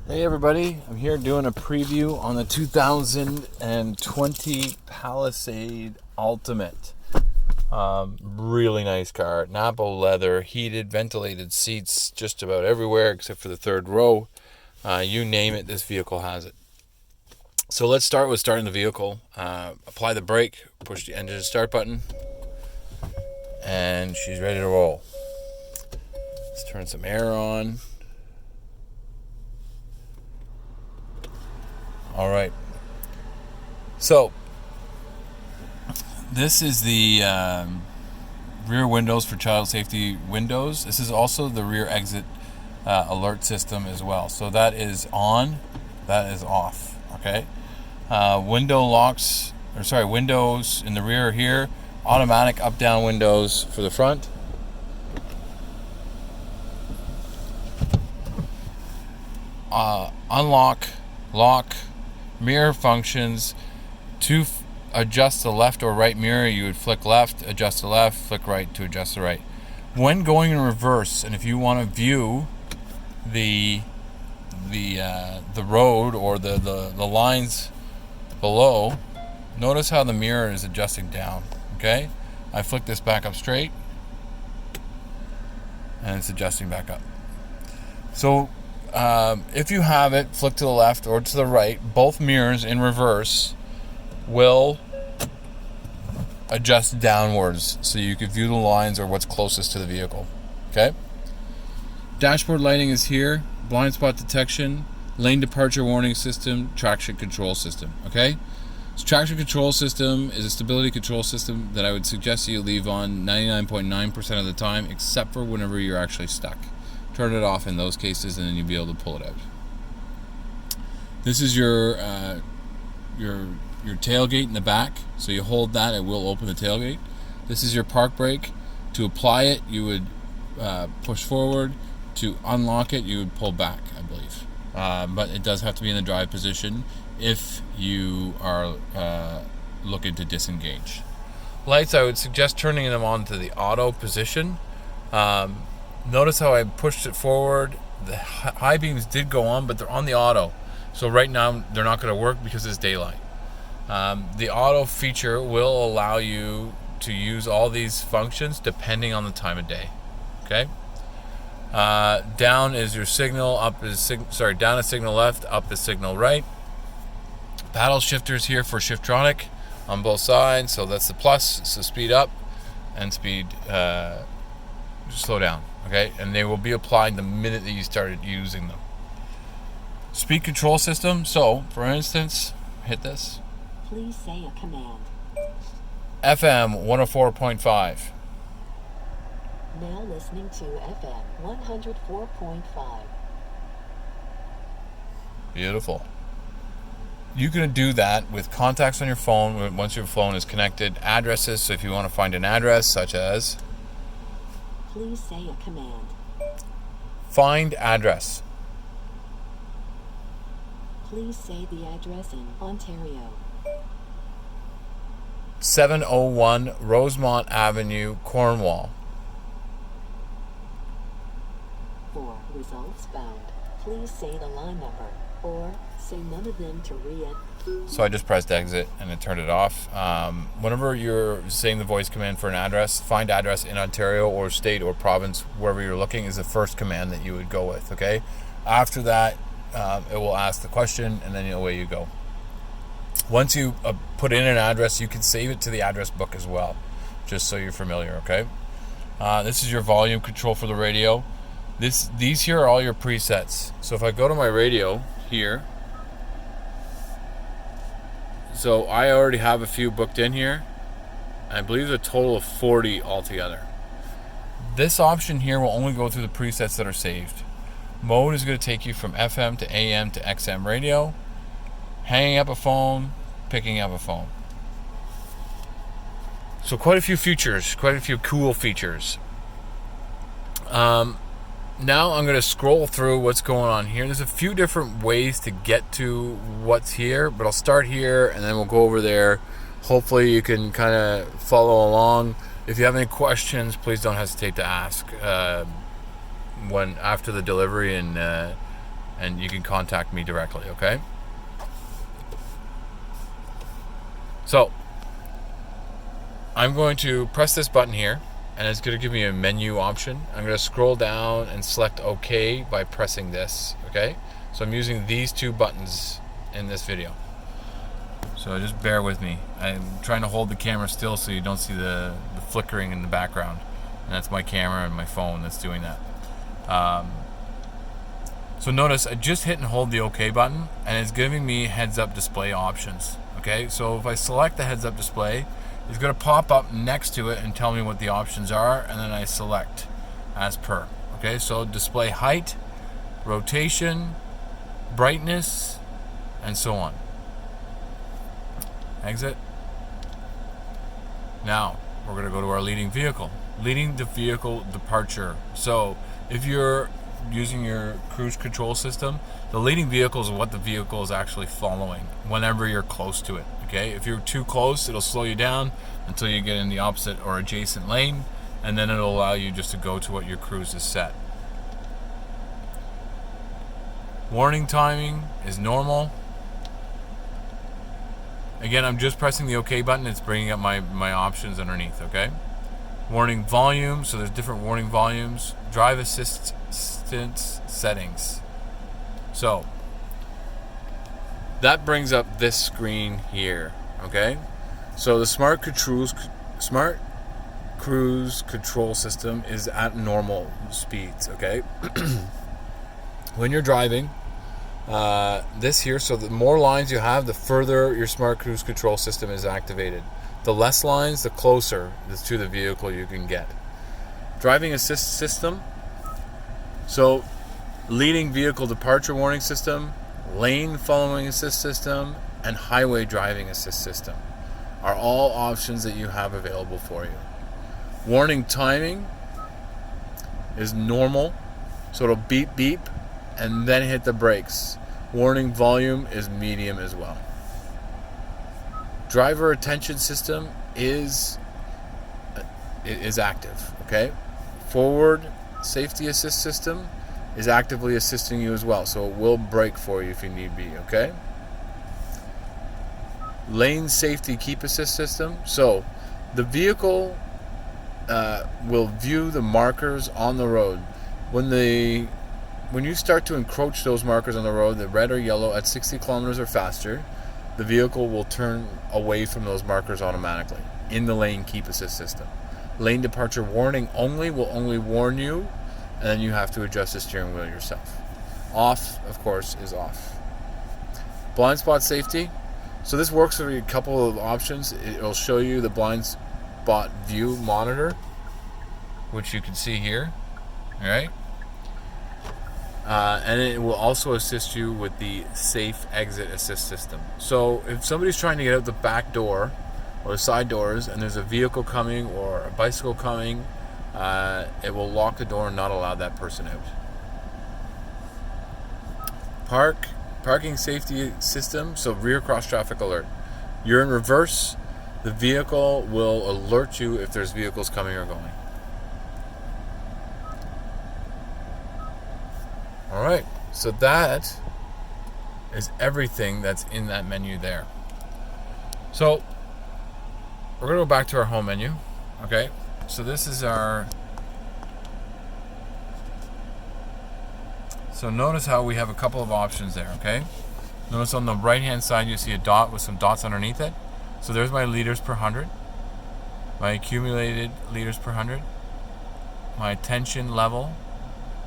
Hey everybody, I'm here doing a preview on the 2020 Palisade Ultimate. Really nice car. Napa leather, heated, ventilated seats just about everywhere except for the third row. You name it, this vehicle has it. So let's start with starting the vehicle. Apply the brake, push the engine start button, and she's ready to roll. Let's turn some air on. All right. So this is the rear windows for child safety windows. This is also the rear exit alert system as well. So that is on, that is off. Okay. Windows in the rear here. Automatic up-down windows for the front. Unlock, lock, mirror functions. To adjust the left or right mirror, you would flick left, adjust the left, flick right to adjust the right. When going in reverse, and if you want to view the road or the lines below, notice how the mirror is adjusting down. Okay, I flick this back up straight, and it's adjusting back up. So if you have it flick to the left or to the right, both mirrors in reverse will adjust downwards so you can view the lines or what's closest to the vehicle. Okay. Dashboard lighting is here. Blind spot detection, lane departure warning system, traction control system. Okay. So traction control system is a stability control system that I would suggest you leave on 99.9% of the time, except for whenever you're actually stuck. Turn it off in those cases, and then you'll be able to pull it out. This is your tailgate in the back. So you hold that, it will open the tailgate. This is your park brake. To apply it, you would push forward. To unlock it, you would pull back, I believe. But it does have to be in the drive position if you are looking to disengage. Lights, I would suggest turning them on to the auto position. Notice how I pushed it forward. The high beams did go on, but they're on the auto. So right now, they're not going to work because it's daylight. The auto feature will allow you to use all these functions depending on the time of day. Okay. Down is your signal. Down is signal left. Up is signal right. Paddle shifters here for Shiftronic on both sides. So that's the plus. So speed up and speed slow down. Okay, and they will be applied the minute that you started using them. Speed control system. So, for instance, hit this. Please say a command. FM 104.5. Now listening to FM 104.5. Beautiful. You can do that with contacts on your phone once your phone is connected. Addresses, so if you want to find an address, such as... Please say a command. Find address. Please say the address in Ontario. 701 Rosemont Avenue, Cornwall. For results found, please say the line number, or say none of them to re-enter. So I just pressed exit and it turned it off. Whenever you're saying the voice command for an address, find address in Ontario or state or province, wherever you're looking, is the first command that you would go with. Okay. After that, it will ask the question, and then away you go. Once you put in an address, you can save it to the address book as well, just so you're familiar. Okay. This is your volume control for the radio. These here are all your presets. So if I go to my radio here, so I already have a few booked in here. I believe a total of 40 altogether. This option here will only go through the presets that are saved. Mode is going to take you from FM to AM to XM radio. Hanging up a phone, picking up a phone. So quite a few features, quite a few cool features. Now I'm going to scroll through what's going on here. There's a few different ways to get to what's here, but I'll start here and then we'll go over there. Hopefully you can kind of follow along. If you have any questions, please don't hesitate to ask when after the delivery, and and you can contact me directly, okay? So I'm going to press this button here, and it's going to give me a menu option. I'm going to scroll down and select OK by pressing this, okay? So I'm using these two buttons in this video. So just bear with me. I'm trying to hold the camera still so you don't see the flickering in the background. And that's my camera and my phone that's doing that. So notice I just hit and hold the OK button, and it's giving me heads-up display options. Okay, so if I select the heads-up display, it's going to pop up next to it and tell me what the options are, and then I select as per. Okay, so display height, rotation, brightness, and so on. Exit. Now we're going to go to our leading vehicle. Leading the vehicle departure. So if you're using your cruise control system, the leading vehicle is what the vehicle is actually following whenever you're close to it. Okay, if you're too close, it'll slow you down until you get in the opposite or adjacent lane, and then it'll allow you just to go to what your cruise is set. Warning timing is normal. Again, I'm just pressing the OK button. It's bringing up my options underneath, okay? Warning volume, so there's different warning volumes. Drive assistance settings. So that brings up this screen here, okay? So the smart cruise control system is at normal speeds, okay? When you're driving, this here, so the more lines you have, the further your smart cruise control system is activated. The less lines, the closer to the vehicle you can get. Driving assist system. So leading vehicle departure warning system, lane following assist system, and highway driving assist system are all options that you have available for you. Warning timing is normal, so it'll beep beep and then hit the brakes. Warning volume is medium as well. Driver attention system is active, okay? Forward safety assist system is actively assisting you as well, so it will brake for you if you need be, okay? Lane safety keep assist system. So the vehicle will view the markers on the road. When you start to encroach those markers on the road, the red or yellow at 60 kilometers or faster, the vehicle will turn away from those markers automatically in the lane keep assist system. Lane departure warning will only warn you, and then you have to adjust the steering wheel yourself. Off, of course, is off. Blind spot safety. So this works with a couple of options. It'll show you the blind spot view monitor, which you can see here. All right. And it will also assist you with the safe exit assist system. So if somebody's trying to get out the back door or the side doors and there's a vehicle coming or a bicycle coming, it will lock the door and not allow that person out. Parking safety system, so rear cross traffic alert. You're in reverse, the vehicle will alert you if there's vehicles coming or going. Alright, so that is everything that's in that menu there. So we're going to go back to our home menu. Okay, so this is so notice how we have a couple of options there, okay? Notice on the right hand side you see a dot with some dots underneath it. So there's my liters per 100, my accumulated liters per 100, my attention level,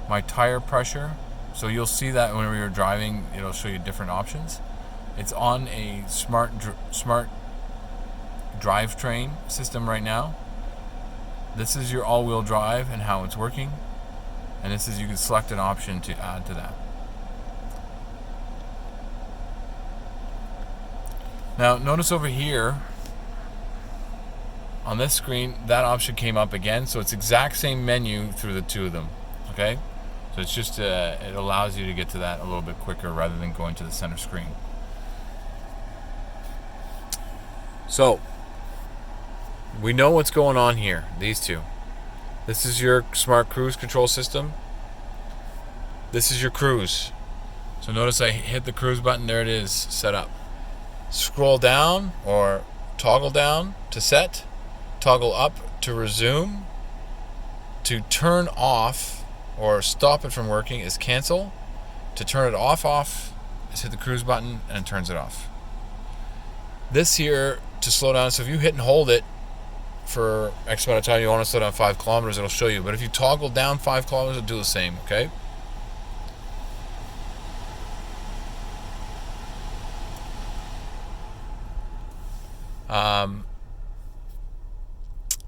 my tire pressure. So you'll see that whenever you're driving, it'll show you different options. It's on a smart drivetrain system right now. This is your all-wheel drive and how it's working. And this is, you can select an option to add to that. Now notice over here on this screen, that option came up again. So it's exact same menu through the two of them, okay? So it's just, it allows you to get to that a little bit quicker rather than going to the center screen. So, we know what's going on here, these two. This is your smart cruise control system. This is your cruise. So notice I hit the cruise button. There it is, set up. Scroll down or toggle down to set. Toggle up to resume. To turn off or stop it from working is cancel. To turn it off is hit the cruise button and it turns it off. This here to slow down. So if you hit and hold it for X amount of time, you want to slow down 5 kilometers, it'll show you. But if you toggle down 5 kilometers, it'll do the same, okay?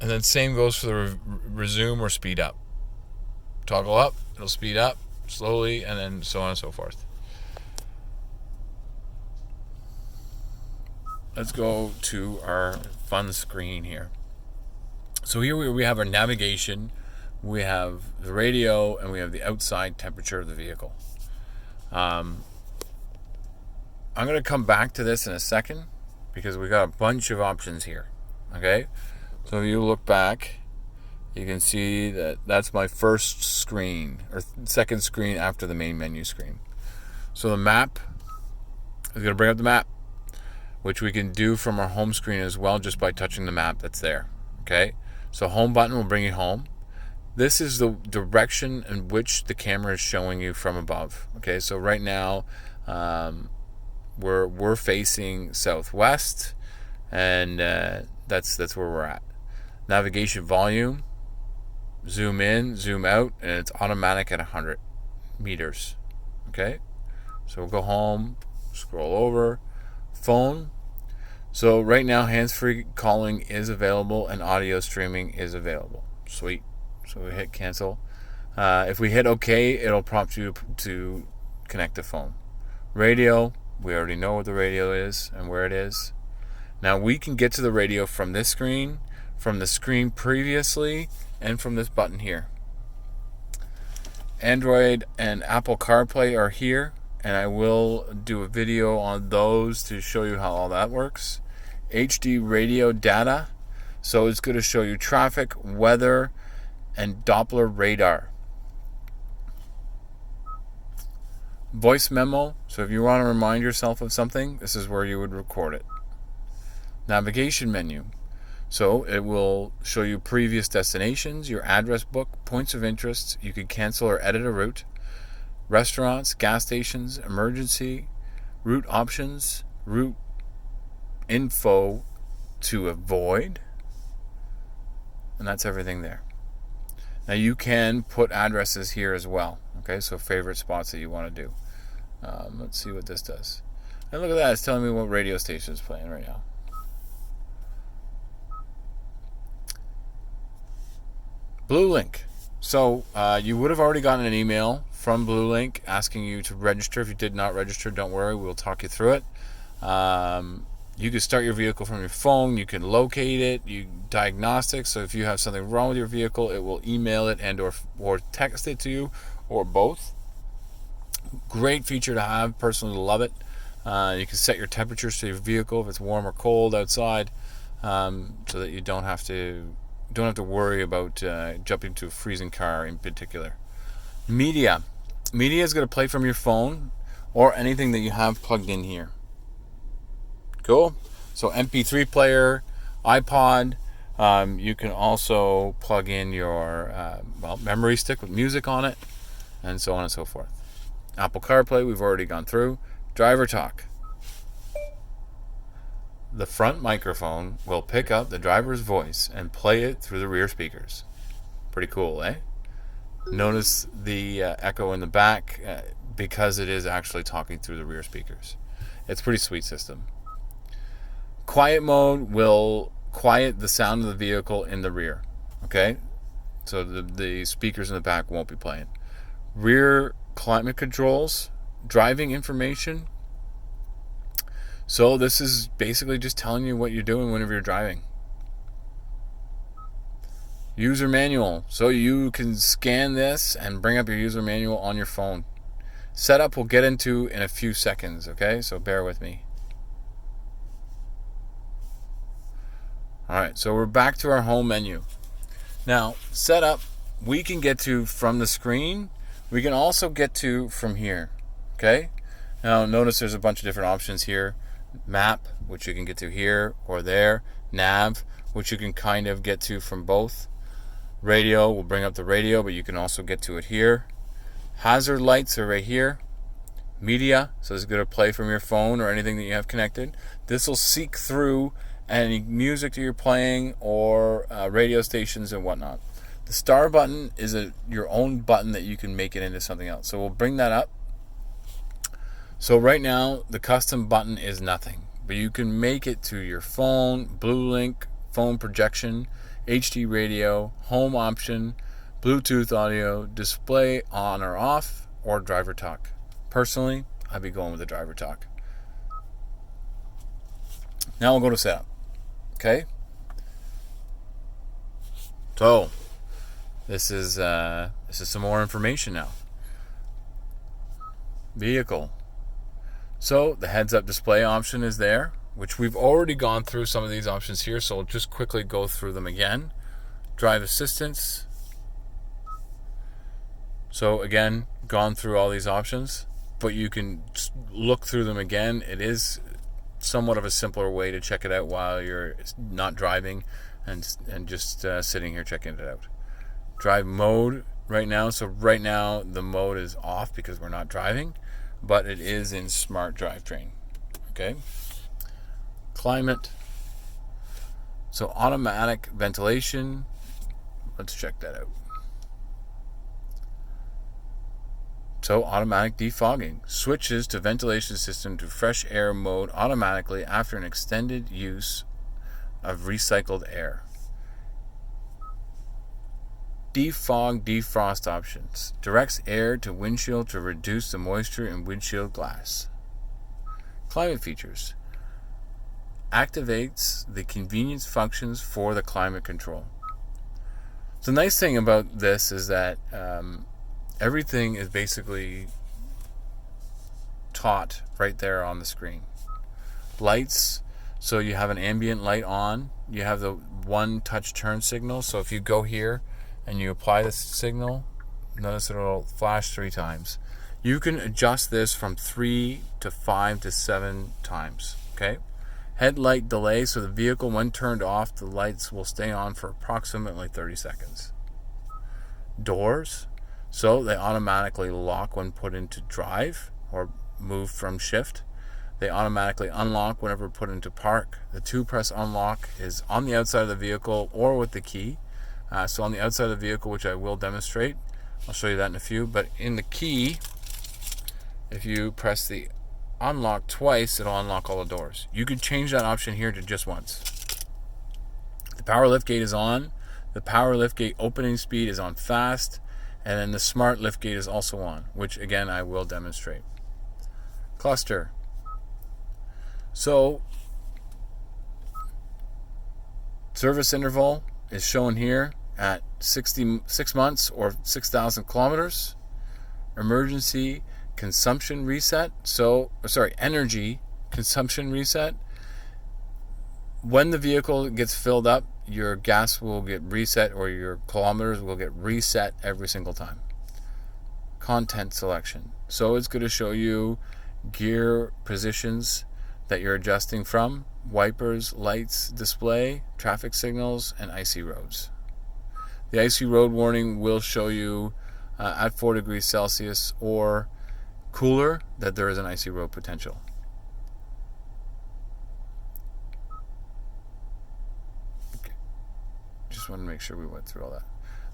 And then same goes for the resume or speed up. Toggle up, it'll speed up slowly, and then so on and so forth. Let's go to our fun screen here. So here we have our navigation, we have the radio, and we have the outside temperature of the vehicle. I'm going to come back to this in a second because we got a bunch of options here. Okay, so if you look back, you can see that that's my first screen or second screen after the main menu screen. So the map is going to bring up the map, which we can do from our home screen as well just by touching the map that's there. Okay, so home button will bring you home. This is the direction in which the camera is showing you from above. Okay, so right now we're facing southwest, and that's where we're at. Navigation volume, zoom in, zoom out, and it's automatic at 100 meters. Okay, so we'll go home, scroll over, phone. So right now hands-free calling is available and audio streaming is available. Sweet. So we hit cancel. If we hit OK, it'll prompt you to connect the phone. Radio, we already know what the radio is and where it is. Now we can get to the radio from this screen, from the screen previously, and from this button here. Android and Apple CarPlay are here, and I will do a video on those to show you how all that works. HD radio data, so it's going to show you traffic, weather, and Doppler radar. Voice memo, so if you want to remind yourself of something, this is where you would record it. Navigation menu, so it will show you previous destinations, your address book, points of interest. You can cancel or edit a route. Restaurants, gas stations, emergency, route options, route info to avoid, and that's everything there. Now you can put addresses here as well. Okay, so favorite spots that you want to do. Let's see what this does. And look at that, it's telling me what radio station is playing right now. Blue Link. So you would have already gotten an email from Blue Link asking you to register. If you did not register, don't worry, we'll talk you through it. You can start your vehicle from your phone. You can locate it. You diagnostics. So if you have something wrong with your vehicle, it will email it and or text it to you, or both. Great feature to have. Personally love it. You can set your temperatures to your vehicle if it's warm or cold outside, so that you don't have to worry about jumping to a freezing car in particular. Media is going to play from your phone or anything that you have plugged in here. Cool. So MP3 player, iPod. You can also plug in your memory stick with music on it, and so on and so forth. Apple CarPlay, we've already gone through. Driver talk. The front microphone will pick up the driver's voice and play it through the rear speakers. Pretty cool, eh? Notice the echo in the back because it is actually talking through the rear speakers. It's a pretty sweet system. Quiet mode will quiet the sound of the vehicle in the rear. Okay? So the speakers in the back won't be playing. Rear climate controls, driving information. So this is basically just telling you what you're doing whenever you're driving. User manual. So you can scan this and bring up your user manual on your phone. Setup we'll get into in a few seconds, okay? So bear with me. Alright, so we're back to our home menu. Now, setup we can get to from the screen. We can also get to from here, okay? Now notice there's a bunch of different options here. Map, which you can get to here or there. Nav, which you can kind of get to from both. Radio will bring up the radio, but you can also get to it here. Hazard lights are right here. Media, so it's going to play from your phone or anything that you have connected. This will seek through any music that you're playing or radio stations and whatnot. The star button is your own button that you can make it into something else. So we'll bring that up. So right now, the custom button is nothing, but you can make it to your phone, Blue Link, phone projection, HD radio, home option, Bluetooth audio, display on or off, or driver talk. Personally, I'd be going with the driver talk. Now we'll go to setup. Okay? So, this is some more information now. Vehicle. So, the heads-up display option is there, which we've already gone through some of these options here, so I'll just quickly go through them again. Drive assistance. So, again, gone through all these options, but you can look through them again. It is somewhat of a simpler way to check it out while you're not driving and just sitting here checking it out. Drive mode right now. So right now the mode is off because we're not driving, but it is in smart drivetrain. Okay. Climate. So automatic ventilation. Let's check that out. So automatic defogging switches to ventilation system to fresh air mode automatically after an extended use of recycled air. Defog defrost options directs air to windshield to reduce the moisture in windshield glass. Climate features activates the convenience functions for the climate control. The nice thing about this is that everything is basically taught right there on the screen. Lights, so you have an ambient light on. You have the one touch turn signal. So if you go here and you apply this signal, notice it'll flash 3 times. You can adjust this from 3 to 5 to 7 times. Okay. Headlight delay, so the vehicle, when turned off, the lights will stay on for approximately 30 seconds. Doors, so they automatically lock when put into drive or move from shift. They automatically unlock whenever put into park. The 2-press unlock is on the outside of the vehicle or with the key. So on the outside of the vehicle, which I will demonstrate, I'll show you that in a few. But in the key, if you press the unlock twice, it'll unlock all the doors. You could change that option here to just once. The power liftgate is on. The power liftgate opening speed is on fast. And then the smart liftgate is also on, which again I will demonstrate. Cluster. So service interval is shown here at 66 months or 6,000 kilometers. Emergency consumption reset. Energy consumption reset. When the vehicle gets filled up, your gas will get reset or your kilometers will get reset every single time. Content selection. So it's going to show you gear positions that you're adjusting from, wipers, lights, display, traffic signals, and icy roads. The icy road warning will show you at 4 degrees Celsius or cooler that there is an icy road potential. Just want to make sure we went through all that.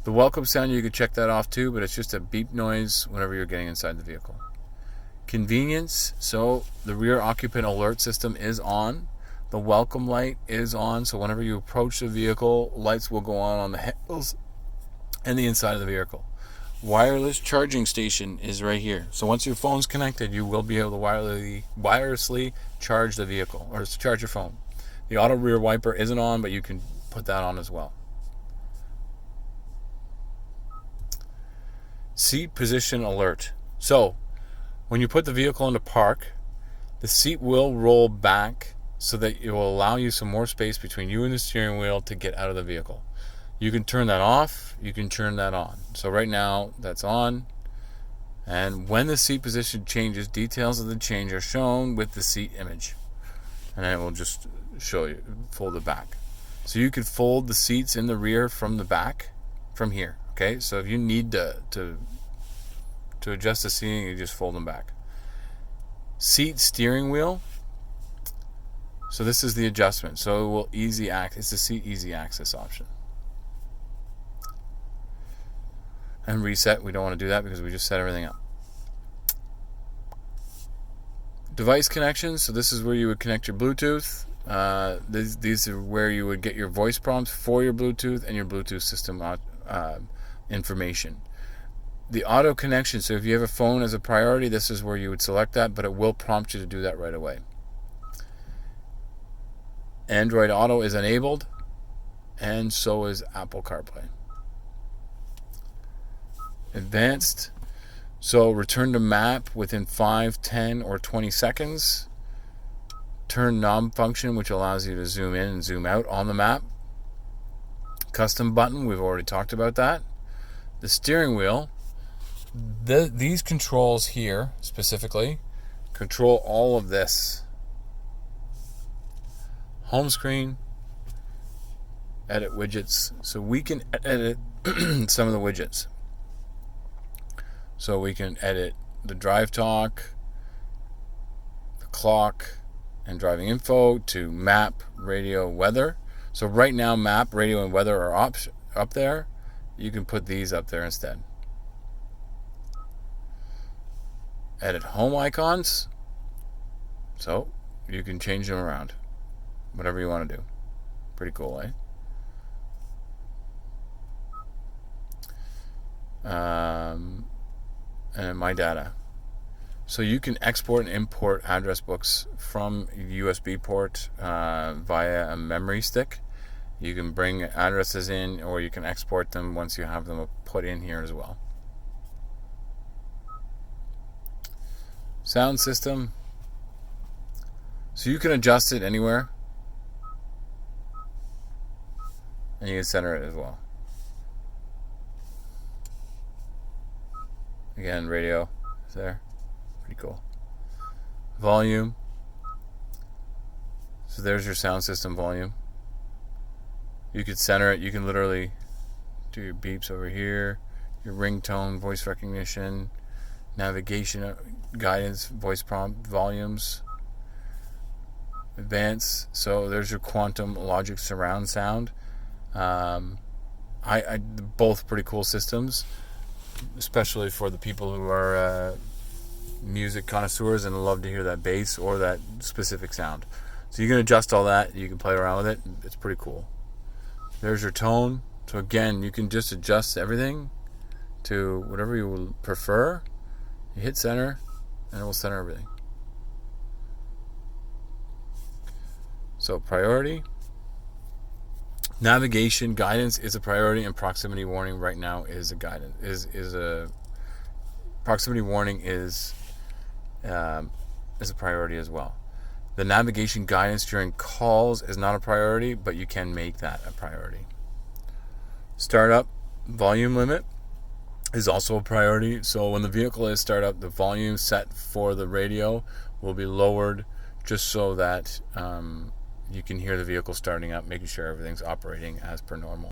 The welcome sound, you could check that off too, but it's just a beep noise whenever you're getting inside the vehicle. Convenience, so the rear occupant alert system is on. The welcome light is on, so whenever you approach the vehicle, lights will go on the handles and the inside of the vehicle. Wireless charging station is right here. So once your phone's connected, you will be able to wirelessly charge the vehicle or charge your phone. The auto rear wiper isn't on, but you can put that on as well. Seat position alert. So when you put the vehicle into park, the seat will roll back so that it will allow you some more space between you and the steering wheel to get out of the vehicle. You can turn that off, you can turn that on. So right now that's on, And when the seat position changes, details of the change are shown with the seat image. And then it will just show you, fold it back. So you could fold the seats in the rear from the back, from here. Okay, so if you need to adjust the seating, you just fold them back. Seat steering wheel. So this is the adjustment. So it will easy access. It's the seat easy access option. And reset. We don't want to do that because we just set everything up. Device connections. So this is where you would connect your Bluetooth. These are where you would get your voice prompts for your Bluetooth and your Bluetooth system information. The auto connection. So if you have a phone as a priority, this is where you would select that, but it will prompt you to do that right away. Android Auto is enabled, and so is Apple CarPlay. Advanced. So return to map within 5, 10, or 20 seconds. Turn knob function, which allows you to zoom in and zoom out on the map. Custom button, we've already talked about that. The steering wheel. These controls here, specifically, control all of this. Home screen. Edit widgets. So we can edit some of the widgets. So we can edit the drive talk, the clock, and driving info to map, radio, weather. So right now map, radio, and weather are up there. You can put these up there instead. Edit home icons. So you can change them around. Whatever you want to do. Pretty cool, eh? And my data. So you can export and import address books from USB port via a memory stick. You can bring addresses in, or you can export them once you have them put in here as well. Sound system. So you can adjust it anywhere, and you can center it as well. Again, radio is there. Pretty cool. Volume. So there's your sound system volume. You could center it. You can literally do your beeps over here, your ringtone, voice recognition, navigation, guidance, voice prompt, volumes. Advance. So there's your quantum logic surround sound. Both pretty cool systems, especially for the people who are music connoisseurs and love to hear that bass or that specific sound. So you can adjust all that. You can play around with it. It's pretty cool. There's your tone. So again, you can just adjust everything to whatever you would prefer. You hit center, and it will center everything. So priority. Navigation guidance is a priority, and proximity warning right now is a guidance. Proximity warning is a priority as well. The navigation guidance during calls is not a priority, but you can make that a priority. Startup volume limit is also a priority. So when the vehicle is startup, the volume set for the radio will be lowered just so that you can hear the vehicle starting up, making sure everything's operating as per normal.